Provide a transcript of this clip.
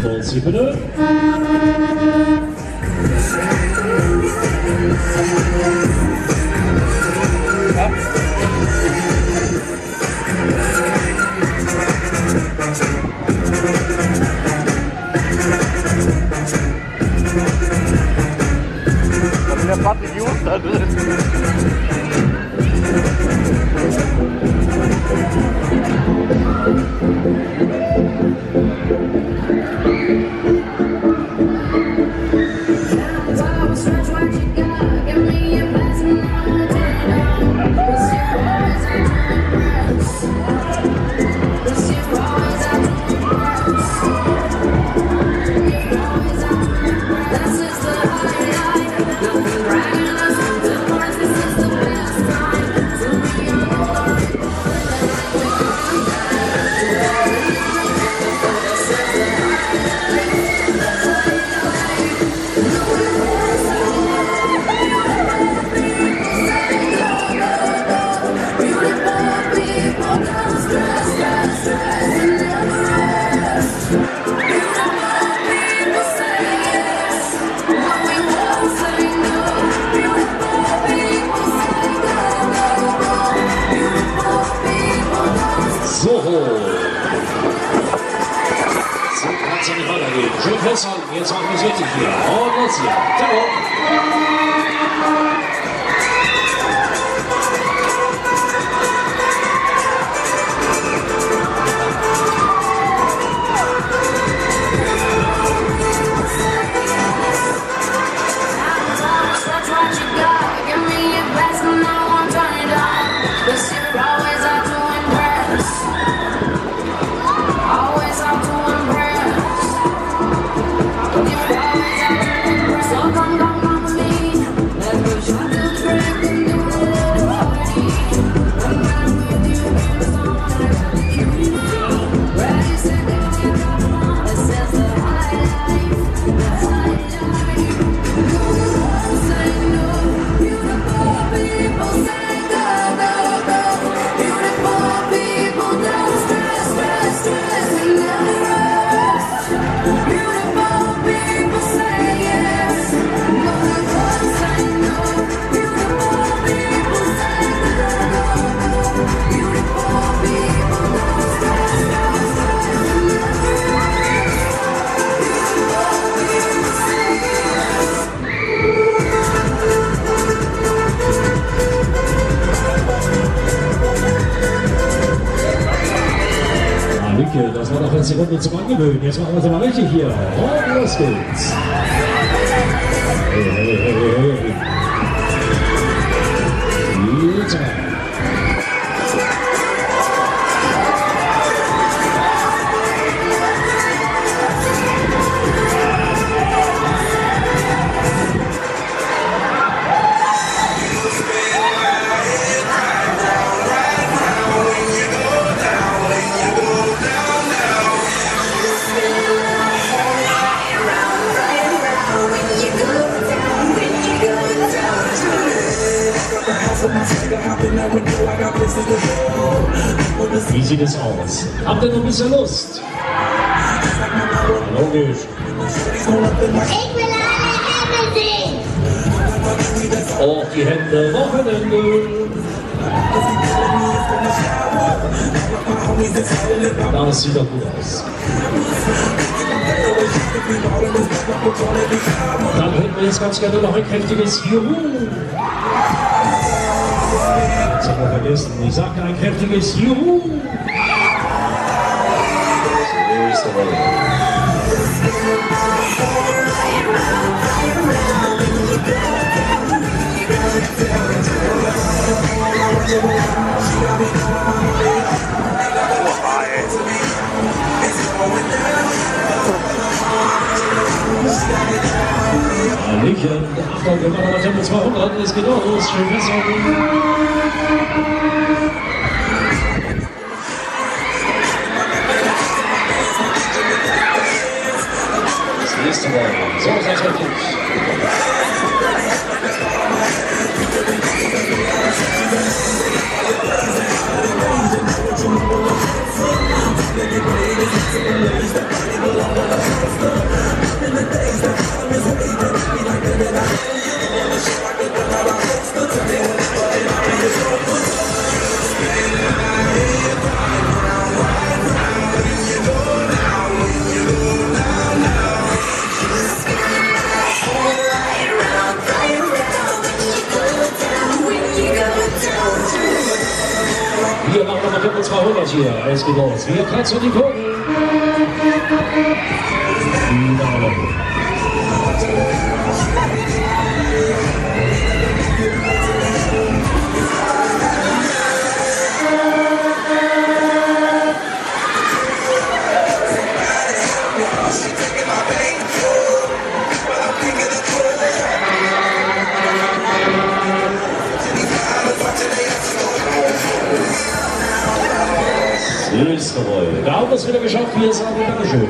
Vorsicht bitte. Da sind ja ein paar Idioten da drin. Schön festhalten, jetzt machen wir es richtig hier. Und los hier. Ciao. Das war noch eine Sekunde zum Angewöhnen. Jetzt machen wir es mal richtig hier. Und los geht's. Hey, hey, hey, hey. Jetzt mal. Wie sieht es aus? Habt ihr noch ein bisschen Lust? Logisch. Ich will alle Hände sehen. Auf die Hände, Wochenende. Das sieht doch gut aus. Dann hätten wir jetzt ganz gerne noch ein kräftiges Juhu. Das haben wir vergessen. Ich sagte ein kräftiges Juhu. So ist der Rolle. Hallöchen, Achtung, wir machen aber Tempo 200, es geht los, schön festhalten. Das nächste Mal, so seid ihr richtig. Wir machen nochmal 200 hier. Es geht los. Wir kratzen die Kurven. Süß, jawohl. Da haben wir es wieder geschafft. Hier ist auch Dankeschön.